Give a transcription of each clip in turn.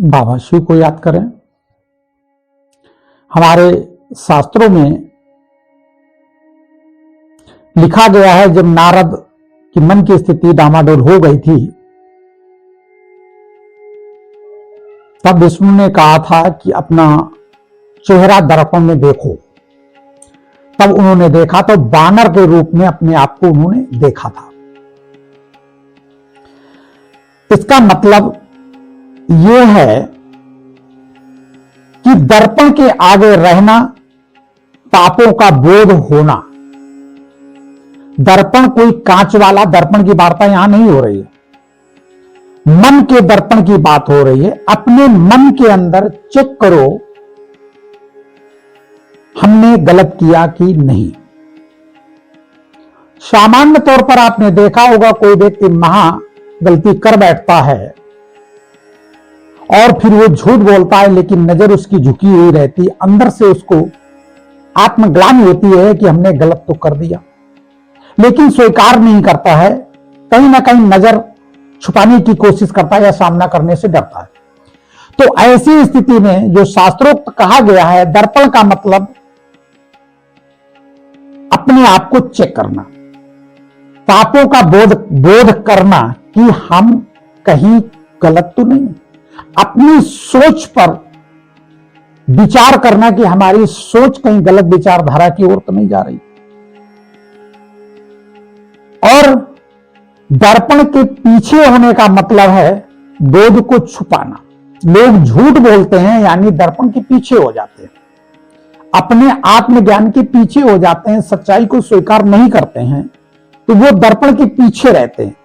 बाबा शिव को याद करें। हमारे शास्त्रों में लिखा गया है, जब नारद की मन की स्थिति डामाडोल हो गई थी, तब विष्णु ने कहा था कि अपना चेहरा दर्पण में देखो। तब उन्होंने देखा तो बानर के रूप में अपने आप को उन्होंने देखा था। इसका मतलब यह है कि दर्पण के आगे रहना, पापों का बोध होना। दर्पण कोई कांच वाला दर्पण की वार्ता यहां नहीं हो रही है, मन के दर्पण की बात हो रही है। अपने मन के अंदर चेक करो, हमने गलत किया कि नहीं। सामान्य तौर पर आपने देखा होगा, कोई व्यक्ति महा गलती कर बैठता है और फिर वो झूठ बोलता है, लेकिन नजर उसकी झुकी हुई रहती, अंदर से उसको आत्मग्लानि होती है कि हमने गलत तो कर दिया, लेकिन स्वीकार नहीं करता है, कहीं ना कहीं नजर छुपाने की कोशिश करता है या सामना करने से डरता है। तो ऐसी स्थिति में जो शास्त्रोक्त कहा गया है, दर्पण का मतलब अपने आप को चेक करना, पापों का बोध करना कि हम कहीं गलत तो नहीं। अपनी सोच पर विचार करना कि हमारी सोच कहीं गलत विचारधारा की ओर तो नहीं जा रही। और दर्पण के पीछे होने का मतलब है बोध को छुपाना। लोग झूठ बोलते हैं, यानी दर्पण के पीछे हो जाते हैं, अपने आत्मज्ञान के पीछे हो जाते हैं, सच्चाई को स्वीकार नहीं करते हैं, तो वो दर्पण के पीछे रहते हैं।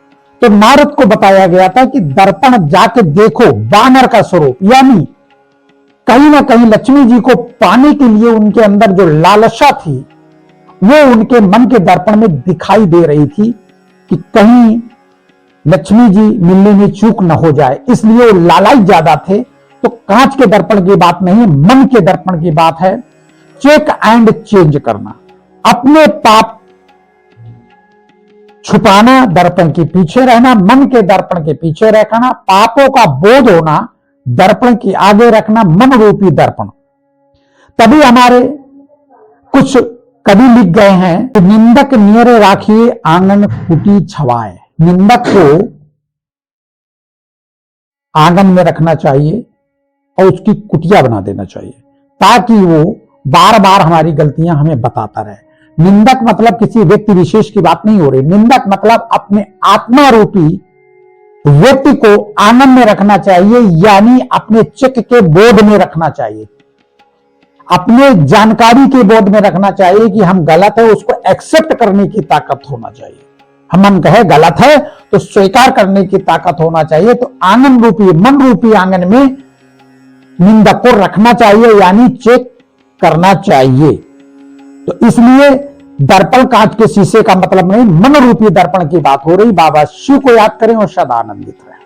तो नारद को बताया गया था कि दर्पण जाके देखो, बानर का स्वरूप, यानी कहीं ना कहीं लक्ष्मी जी को पाने के लिए उनके अंदर जो लालसा थी, वो उनके मन के दर्पण में दिखाई दे रही थी कि कहीं लक्ष्मी जी मिलने में चूक न हो जाए, इसलिए वो लालाई ज्यादा थे। तो कांच के दर्पण की बात नहीं है, मन के दर्पण की बात है। चेक एंड चेंज करना, अपने पाप छुपाना, दर्पण के पीछे रहना, मन के दर्पण के पीछे रखना, पापों का बोध होना, दर्पण के आगे रखना, मन रूपी दर्पण। तभी हमारे कुछ कवि लिख गए हैं, तो निंदक नियर राखिए आंगन कुटी छवाए। निंदक को आंगन में रखना चाहिए और उसकी कुटिया बना देना चाहिए, ताकि वो बार बार हमारी गलतियां हमें बताता रहे। निंदक मतलब किसी व्यक्ति विशेष की बात नहीं हो रही, निंदक मतलब अपने आत्मा रूपी व्यक्ति को आंगन में रखना चाहिए, यानी अपने चित्त के बोध में रखना चाहिए, अपने जानकारी के बोध में रखना चाहिए कि हम गलत है, उसको एक्सेप्ट करने की ताकत होना चाहिए। हम कहे गलत है तो स्वीकार करने की ताकत होना चाहिए। तो आंगन रूपी, मन रूपी आंगन में निंदक को रखना चाहिए, यानी चेक करना चाहिए। तो इसलिए दर्पण कांच के शीशे का मतलब नहीं, मन रूपी दर्पण की बात हो रही। बाबा शिव को याद करें और सदा आनंदित रहें।